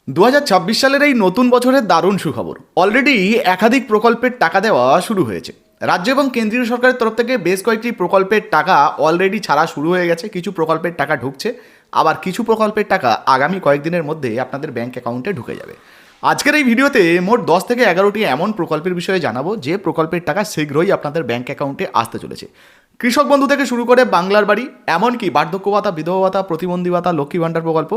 2026 সালের এই নতুন বছরের দারুণ সুখবর। অলরেডি একাধিক প্রকল্পের টাকা দেওয়া শুরু হয়েছে। রাজ্য এবং কেন্দ্রীয় সরকারের তরফ থেকে বেশ কয়েকটি প্রকল্পের টাকা অলরেডি ছাড়া শুরু হয়ে গেছে। কিছু প্রকল্পের টাকা ঢুকছে, আবার কিছু প্রকল্পের টাকা আগামী কয়েকদিনের মধ্যে আপনাদের ব্যাংক অ্যাকাউন্টে ঢুকে যাবে। আজকের এই ভিডিওতে মোট 10 থেকে 11টি এমন প্রকল্পের বিষয়ে জানাবো যে প্রকল্পের টাকা শীঘ্রই আপনাদের ব্যাংক অ্যাকাউন্টে আসতে চলেছে। কৃষক বন্ধু থেকে শুরু করে বাংলার বাড়ি, এমনকি বার্ধক্য ভাতা, বিধবা ভাতা, প্রতিবন্ধী ভাতা, লক্ষ্মী ভাণ্ডার প্রকল্প,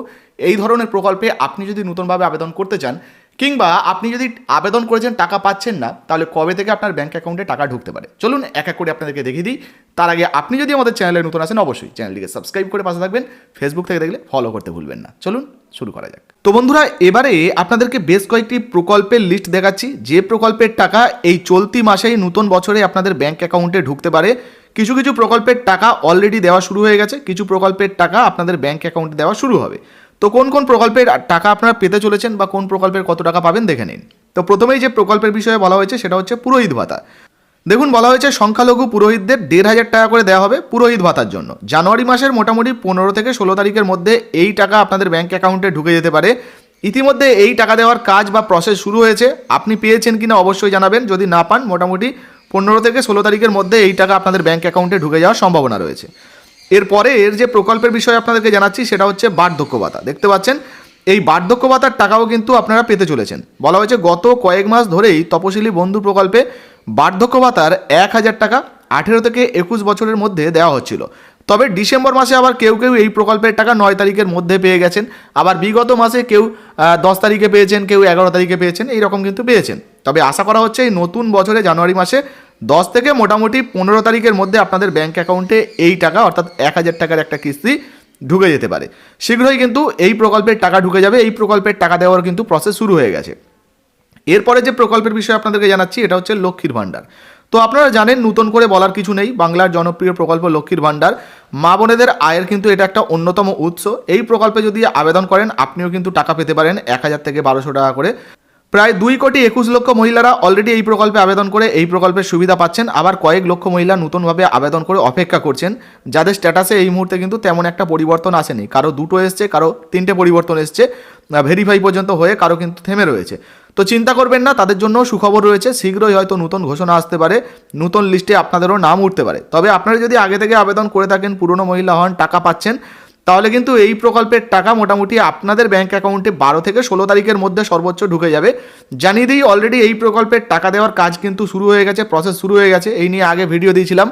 এই ধরনের প্রকল্পে আপনি যদি নতুনভাবে আবেদন করতে চান, কিংবা আপনি যদি আবেদন করেছেন টাকা পাচ্ছেন না, তাহলে কবে থেকে আপনার ব্যাংক অ্যাকাউন্টে টাকা ঢুকতে পারে চলুন এক এক করে আপনাদেরকে দেখিয়ে দিই। তার আগে আপনি যদি আমাদের চ্যানেলে নতুন আসেন, অবশ্যই চ্যানেলটিকে সাবস্ক্রাইব করে পাশে থাকবেন। ফেসবুক থেকে দেখলে ফলো করতে ভুলবেন না। চলুন শুরু করা যাক। তো বন্ধুরা, এবারে আপনাদেরকে বেশ কয়েকটি প্রকল্পের লিস্ট দেখাচ্ছি যে প্রকল্পের টাকা এই চলতি মাসেই নতুন বছরে আপনাদের ব্যাংক অ্যাকাউন্টে ঢুকতে পারে। কিছু কিছু প্রকল্পের টাকা অলরেডি দেওয়া শুরু হয়ে গেছে, কিছু প্রকল্পের টাকা আপনাদের ব্যাংক অ্যাকাউন্টে দেওয়া শুরু হবে। তো কোন কোন প্রকল্পের টাকা আপনারা পেতে চলেছেন বা কোন প্রকল্পের কত টাকা পাবেন দেখে নিন। তো প্রথমেই যে প্রকল্পের বিষয়ে বলা হয়েছে সেটা হচ্ছে পুরোহিত ভাতা। দেখুন, বলা হয়েছে সংখ্যালঘু পুরোহিতদের 1,500 টাকা করে দেওয়া হবে পুরোহিত ভাতার জন্য। জানুয়ারি মাসের মোটামুটি 15 থেকে 16 তারিখের মধ্যে এই টাকা আপনাদের ব্যাংক অ্যাকাউন্টে ঢুকে যেতে পারে। ইতিমধ্যে এই টাকা দেওয়ার কাজ বা প্রসেস শুরু হয়েছে। আপনি পেয়েছেন কিনা অবশ্যই জানাবেন। যদি না পান, মোটামুটি 15 থেকে 16 তারিখের মধ্যে এই টাকা আপনাদের ব্যাংক অ্যাকাউন্টে ঢুকে যাওয়ার সম্ভাবনা রয়েছে। এরপরে এর যে প্রকল্পের বিষয়ে আপনাদেরকে জানাচ্ছি সেটা হচ্ছে বার্ধক্য ভাতা। দেখতে পাচ্ছেন এই বার্ধক্য ভাতার টাকাও কিন্তু আপনারা পেতে চলেছেন। বলা হয়েছে গত কয়েক মাস ধরেই তপশিলি বন্ধু প্রকল্পে বার্ধক্য ভাতার 1,000 টাকা 18 থেকে 21 বছরের মধ্যে দেওয়া হচ্ছিল। তবে ডিসেম্বর মাসে আবার কেউ কেউ এই প্রকল্পের টাকা 9 তারিখের মধ্যে পেয়ে গেছেন। আবার বিগত মাসে কেউ 10 তারিখে পেয়েছেন, কেউ 11 তারিখে পেয়েছেন, এইরকম কিন্তু পেয়েছেন। তবে আশা করা হচ্ছে এই নতুন বছরে জানুয়ারি মাসে 10 থেকে মোটামুটি 15 তারিখের মধ্যে আপনাদের ব্যাংক অ্যাকাউন্টে এই টাকা অর্থাৎ 1,000 টাকার একটা কিস্তি ঢুকে যেতে পারে। শীঘ্রই কিন্তু এই প্রকল্পের টাকা ঢুকে যাবে। এই প্রকল্পের টাকা দেওয়ার কিন্তু প্রসেস শুরু হয়ে গেছে। এরপরে যে প্রকল্পের বিষয়ে আপনাদেরকে জানাচ্ছি এটা হচ্ছে লক্ষ্মীর ভাণ্ডার। তো আপনারা জানেন, নতুন করে বলার কিছু নেই, বাংলার জনপ্রিয় প্রকল্প লক্ষ্মীর ভাণ্ডার। মা বোনেদের আয়ের কিন্তু এটা একটা অন্যতম উৎস। এই প্রকল্পে যদি আবেদন করেন আপনিও কিন্তু টাকা পেতে পারেন 1,000 থেকে 1,200 টাকা করে। প্রায় 2,21,00,000 মহিলারা অলরেডি এই প্রকল্পে আবেদন করে এই প্রকল্পের সুবিধা পাচ্ছেন। আবার কয়েক লক্ষ মহিলা নতুনভাবে আবেদন করে অপেক্ষা করছেন, যাদের স্ট্যাটাসে এই মুহূর্তে কিন্তু তেমন একটা পরিবর্তন আসেনি। কারো 2টো এসছে, কারো 3টে পরিবর্তন এসছে, ভেরিফাই পর্যন্ত হয়ে কারো কিন্তু থেমে রয়েছে। তো চিন্তা করবেন না, তাদের জন্য সুখবর রয়েছে। শীঘ্রই হয়তো নতুন ঘোষণা আসতে পারে, নতুন লিস্টে আপনাদেরও নাম উঠতে পারে। তবে আপনারা যদি আগে থেকে আবেদন করে থাকেন, পুরনো মহিলা হন, টাকা পাচ্ছেন, তাহলে কিন্তু এই প্রকল্পের টাকা মোটামুটি আপনাদের ব্যাংক অ্যাকাউন্টে 12 থেকে 16 তারিখের মধ্যে সর্বোচ্চ ঢুকে যাবে। জানিয়ে দিই, অলরেডি এই প্রকল্পের টাকা দেওয়ার কাজ কিন্তু শুরু হয়ে গেছে, প্রসেস শুরু হয়ে গেছে। এই নিয়ে আগে ভিডিও দিয়েছিলাম,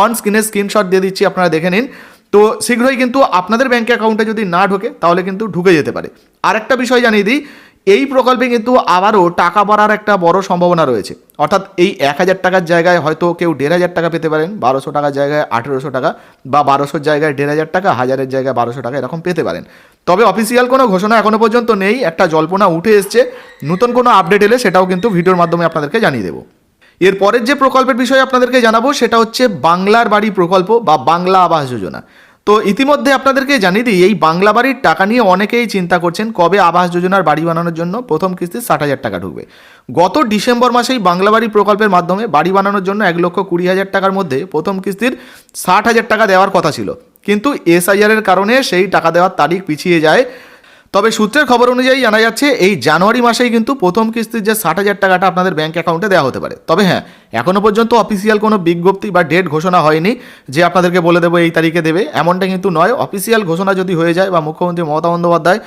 অন স্ক্রিনে স্ক্রিনশট দিয়ে দিচ্ছি, আপনারা দেখে নিন। তো শীঘ্রই কিন্তু আপনাদের ব্যাংক অ্যাকাউন্টে যদি না ঢোকে তাহলে কিন্তু ঢুকে যেতে পারে। আরেকটা বিষয় জানিয়ে দিই, এই প্রকল্পে কিন্তু আবারও টাকা বাড়ার একটা বড় সম্ভাবনা রয়েছে। অর্থাৎ এই 1,000 টাকার জায়গায় হয়তো কেউ 1,500 টাকা পেতে পারেন, 1,200 টাকার জায়গায় 1,800 টাকা, বা 1,200 জায়গায় 1,500 টাকা, 1,000-এর জায়গায় 1,200 টাকা, এরকম পেতে পারেন। তবে অফিসিয়াল কোনো ঘোষণা এখনো পর্যন্ত নেই, একটা জল্পনা উঠে এসছে। নতুন কোনো আপডেট এলে সেটাও কিন্তু ভিডিওর মাধ্যমে আপনাদেরকে জানিয়ে দেবো। এরপরের যে প্রকল্পের বিষয়ে আপনাদেরকে জানাবো সেটা হচ্ছে বাংলার বাড়ি প্রকল্প বা বাংলা আবাস যোজনা। তো ইতিমধ্যে আপনাদেরকে জানিয়ে দিই, এই বাংলা বাড়ির টাকা নিয়ে অনেকেই চিন্তা করছেন কবে আবাস যোজনার বাড়ি বানানোর জন্য প্রথম কিস্তি 60,000 টাকা ঢুকবে। গত ডিসেম্বর মাসেই বাংলা বাড়ি প্রকল্পের মাধ্যমে বাড়ি বানানোর জন্য 1,20,000 টাকার মধ্যে প্রথম কিস্তির 60,000 টাকা দেওয়ার কথা ছিল, কিন্তু SIR এর কারণে সেই টাকা দেওয়ার তারিখ পিছিয়ে যায়। তবে সূত্রের খবর অনুযায়ী জানা যাচ্ছে এই জানুয়ারি মাসেই কিন্তু প্রথম কিস্তির যে 60,000 টাকাটা আপনাদের ব্যাংক অ্যাকাউন্টে দেওয়া হতে পারে। তবে হ্যাঁ, এখনও পর্যন্ত অফিসিয়াল কোনো বিজ্ঞপ্তি বা ডেট ঘোষণা হয়নি যে আপনাদেরকে বলে দেবো এই তারিখে দেবে, এমনটা কিন্তু নয়। অফিসিয়াল ঘোষণা যদি হয়ে যায় বা মুখ্যমন্ত্রী মমতা বন্দ্যোপাধ্যায়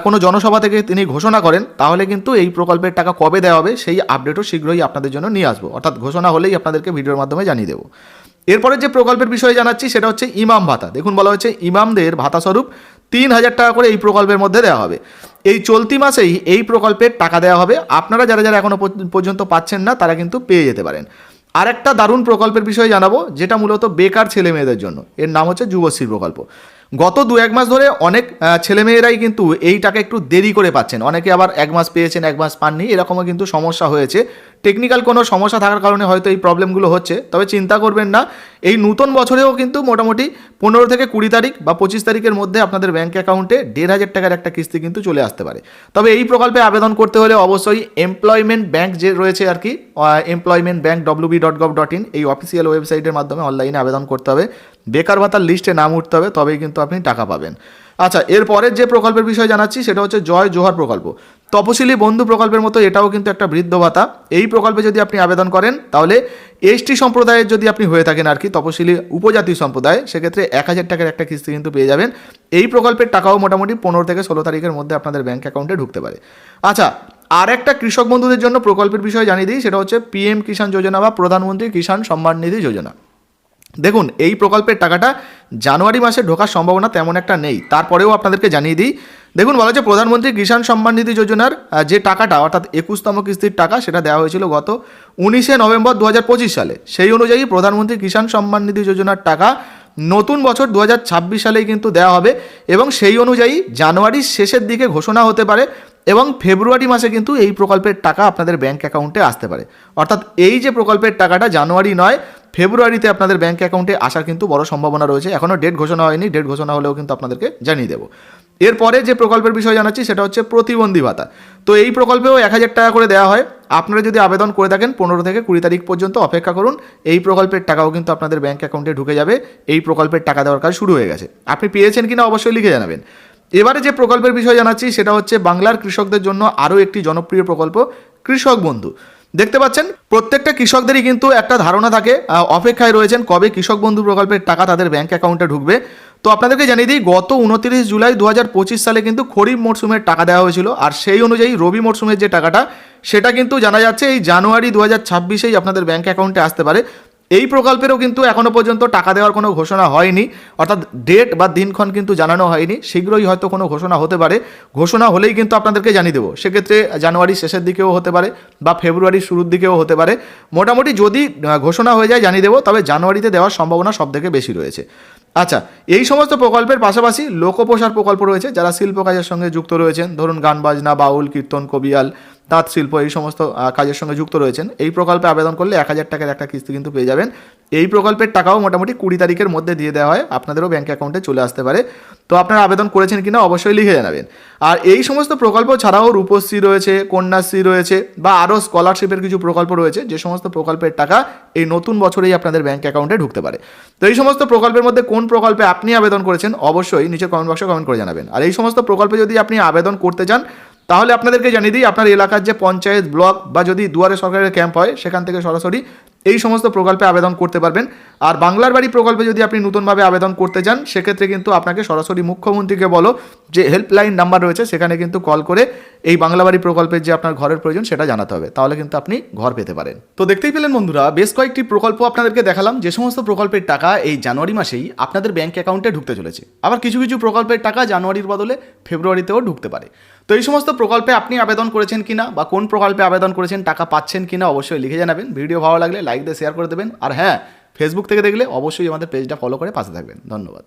কোনো জনসভা থেকে তিনি ঘোষণা করেন, তাহলে কিন্তু এই প্রকল্পের টাকা কবে দেওয়া হবে সেই আপডেটও শীঘ্রই আপনাদের জন্য নিয়ে আসবো। অর্থাৎ ঘোষণা হলেই আপনাদেরকে ভিডিওর মাধ্যমে জানিয়ে দেবো। এরপরে যে প্রকল্পের বিষয়ে জানাচ্ছি সেটা হচ্ছে ইমাম ভাতা। দেখুন, বলা হচ্ছে ইমামদের ভাতা স্বরূপ 3,000 টাকা করে এই প্রকল্পের মধ্যে দেওয়া হবে। এই চলতি মাসেই এই প্রকল্পের টাকা দেওয়া হবে। আপনারা যারা যারা এখনও পর্যন্ত পাচ্ছেন না তারা কিন্তু পেয়ে যেতে পারেন। আর একটা দারুণ প্রকল্পের বিষয়ে জানাবো, যেটা মূলত বেকার ছেলে মেয়েদের জন্য। এর নাম হচ্ছে যুবশ্রী প্রকল্প। গত 2-1 মাস ধরে অনেক ছেলেমেয়েরাই কিন্তু এই টাকা একটু দেরি করে পাচ্ছেন, অনেকে আবার 1 মাস পেয়েছেন, 1 মাস পাননি, এরকমও কিন্তু সমস্যা হয়েছে। টেকনিক্যাল কোনো সমস্যা থাকার কারণে হয়তো এই প্রবলেমগুলো হচ্ছে। তবে চিন্তা করবেন না, এই নতুন বছরেও কিন্তু মোটামুটি 15 থেকে 20 তারিখ বা 25 তারিখের মধ্যে আপনাদের ব্যাংক অ্যাকাউন্টে 1,500 টাকার একটা কিস্তি কিন্তু চলে আসতে পারে। তবে এই প্রকল্পে আবেদন করতে হলে অবশ্যই এমপ্লয়মেন্ট ব্যাংক যে রয়েছে আর কি, এমপ্লয়মেন্ট ব্যাংক wb.gov.in, এই অফিসিয়াল ওয়েবসাইটের মাধ্যমে অনলাইনে আবেদন করতে হবে। বেকার ভাতার লিস্টে নাম উঠতে হবে, তবেই কিন্তু আপনি টাকা পাবেন। আচ্ছা, এরপরের যে প্রকল্পের বিষয় জানাচ্ছি সেটা হচ্ছে জয় জোহার প্রকল্প। তপশিলি বন্ধু প্রকল্পের মতো এটাও কিন্তু একটা বৃদ্ধ ভাতা। এই প্রকল্পে যদি আপনি আবেদন করেন তাহলে এসটি সম্প্রদায়ের যদি আপনি হয়ে থাকেন আর কি, তপশিলি উপজাতি সম্প্রদায়, সেক্ষেত্রে 1,000 টাকার একটা কিস্তি কিন্তু পেয়ে যাবেন। এই প্রকল্পের টাকাও মোটামুটি 15 থেকে 16 তারিখের মধ্যে আপনাদের ব্যাঙ্ক অ্যাকাউন্টে ঢুকতে পারে। আচ্ছা, আর একটা কৃষক বন্ধুদের জন্য প্রকল্পের বিষয় জানিয়ে দিই, সেটা হচ্ছে পিএম কিষাণ যোজনা বা প্রধানমন্ত্রী কিষাণ সম্মান নিধি যোজনা। দেখুন, এই প্রকল্পের টাকাটা জানুয়ারি মাসে ঢোকার সম্ভাবনা তেমন একটা নেই, তারপরেও আপনাদেরকে জানিয়ে দিই। দেখুন, বলা হচ্ছে প্রধানমন্ত্রী কিষাণ সম্মান নিধি যোজনার যে টাকাটা অর্থাৎ 21তম কিস্তির টাকা সেটা দেওয়া হয়েছিল গত 19শে নভেম্বর 2025 সালে। সেই অনুযায়ী প্রধানমন্ত্রী কিষাণ সম্মান নিধি যোজনার টাকা নতুন বছর 2026 সালেই কিন্তু দেওয়া হবে এবং সেই অনুযায়ী জানুয়ারির শেষের দিকে ঘোষণা হতে পারে এবং ফেব্রুয়ারি মাসে কিন্তু এই প্রকল্পের টাকা আপনাদের ব্যাঙ্ক অ্যাকাউন্টে আসতে পারে। অর্থাৎ এই যে প্রকল্পের টাকাটা জানুয়ারি নয় ফেব্রুয়ারিতে আপনাদের ব্যাঙ্ক অ্যাকাউন্টে আসার কিন্তু বড় সম্ভাবনা রয়েছে। এখনও ডেট ঘোষণা হয়নি, ডেট ঘোষণা হলেও কিন্তু আপনাদেরকে জানিয়ে দেবো। এরপরে যে প্রকল্পের বিষয় জানাচ্ছি সেটা হচ্ছে প্রতিবন্ধী ভাতা। তো এই প্রকল্পেও 1,000 টাকা করে দেওয়া হয়। আপনারা যদি আবেদন করে থাকেন 15 থেকে 20 তারিখ পর্যন্ত অপেক্ষা করুন, এই প্রকল্পের টাকাও কিন্তু আপনাদের ব্যাঙ্ক অ্যাকাউন্টে ঢুকে যাবে। এই প্রকল্পের টাকা দেওয়ার কাজ শুরু হয়ে গেছে। আপনি পেয়েছেন কিনা অবশ্যই লিখে জানাবেন। এবারে যে প্রকল্পের বিষয় জানাচ্ছি সেটা হচ্ছে বাংলার কৃষকদের জন্য আরও একটি জনপ্রিয় প্রকল্প কৃষক বন্ধু। দেখতে পাচ্ছেন প্রত্যেকটা কৃষকদেরই কিন্তু একটা ধারণা থাকে, অপেক্ষায় রয়েছেন কবে কৃষক বন্ধু প্রকল্পের টাকা তাদের ব্যাঙ্ক অ্যাকাউন্টে ঢুকবে। তো আপনাদেরকে জানিয়ে দিই, গত 29 জুলাই 2025 সালে কিন্তু খরিফ মরশুমের টাকা দেওয়া হয়েছিল, আর সেই অনুযায়ী রবি মরশুমের যে টাকাটা সেটা কিন্তু জানা যাচ্ছে এই জানুয়ারি 2026-এই আপনাদের ব্যাঙ্ক অ্যাকাউন্টে আসতে পারে। এই প্রকল্পেরও কিন্তু এখনও পর্যন্ত টাকা দেওয়ার কোনো ঘোষণা হয়নি, অর্থাৎ ডেট বা দিনক্ষণ কিন্তু জানানো হয়নি। শীঘ্রই হয়তো কোনো ঘোষণা হতে পারে, ঘোষণা হলেই কিন্তু আপনাদেরকে জানিয়ে দেবো। সেক্ষেত্রে জানুয়ারির শেষের দিকেও হতে পারে বা ফেব্রুয়ারির শুরুর দিকেও হতে পারে। মোটামুটি যদি ঘোষণা হয়ে যায় জানিয়ে দেবো, তবে জানুয়ারিতে দেওয়ার সম্ভাবনা সবথেকে বেশি রয়েছে। আচ্ছা, এই সমস্ত প্রকল্পের পাশাপাশি লোকপ্রসার প্রকল্প রয়েছে। যারা শিল্প কাজের সঙ্গে যুক্ত রয়েছেন, ধরুন গান বাজনা, বাউল, কীর্তন, কবিয়াল, তাঁত শিল্প, এই সমস্ত কাজের সঙ্গে যুক্ত রয়েছেন, এই প্রকল্পে আবেদন করলে 1,000 টাকার একটা কিস্তি কিন্তু পেয়ে যাবেন। এই প্রকল্পের টাকাও মোটামুটি 20 তারিখের মধ্যে দিয়ে দেওয়া হয়, আপনাদেরও ব্যাঙ্ক অ্যাকাউন্টে চলে আসতে পারে। তো আপনারা আবেদন করেছেন কিনা অবশ্যই লিখে জানাবেন। আর এই সমস্ত প্রকল্প ছাড়াও রূপশ্রী রয়েছে, কন্যাশ্রী রয়েছে বা আরও স্কলারশিপের কিছু প্রকল্প রয়েছে, যে সমস্ত প্রকল্পের টাকা এই নতুন বছরেই আপনাদের ব্যাঙ্ক অ্যাকাউন্টে ঢুকতে পারে। তো এই সমস্ত প্রকল্পের মধ্যে কোন প্রকল্পে আপনি আবেদন করেছেন অবশ্যই নিচে কমেন্ট বক্সে কমেন্ট করে জানাবেন। আর এই সমস্ত প্রকল্পে যদি আপনি আবেদন করতে চান তাহলে আপনাদেরকে জানিয়ে দিই, আপনার এলাকার যে পঞ্চায়েত, ব্লক বা যদি দুয়ারে সরকারের ক্যাম্প হয় সেখান থেকে সরাসরি এই সমস্ত প্রকল্পে আবেদন করতে পারবেন। আর বাংলার বাড়ি প্রকল্পে যদি আপনি নতুনভাবে আবেদন করতে চান সেক্ষেত্রে কিন্তু আপনাকে সরাসরি মুখ্যমন্ত্রীকে বলো যে হেল্পলাইন নাম্বার রয়েছে সেখানে কিন্তু কল করে এই বাংলা বাড়ি প্রকল্পের যে আপনার ঘরের প্রয়োজন সেটা জানাতে হবে, তাহলে কিন্তু আপনি ঘর পেতে পারেন। তো দেখতেই পেলেন বন্ধুরা, বেশ কয়েকটি প্রকল্প আপনাদেরকে দেখালাম, যে সমস্ত প্রকল্পের টাকা এই জানুয়ারি মাসেই আপনাদের ব্যাঙ্ক অ্যাকাউন্টে ঢুকতে চলেছে। আবার কিছু কিছু প্রকল্পের টাকা জানুয়ারির বদলে ফেব্রুয়ারিতেও ঢুকতে পারে। তো এই সমস্ত প্রকল্পে আপনি আবেদন করেছেন কিনা বা কোন প্রকল্পে আবেদন করেছেন, টাকা পাচ্ছেন কিনা অবশ্যই লিখে জানাবেন। ভিডিও ভালো লাগলে লাইক দিয়ে শেয়ার করে দেবেন। আর হ্যাঁ, ফেসবুক থেকে দেখলে অবশ্যই আমাদের পেজটা ফলো করে পাশে থাকবেন। ধন্যবাদ।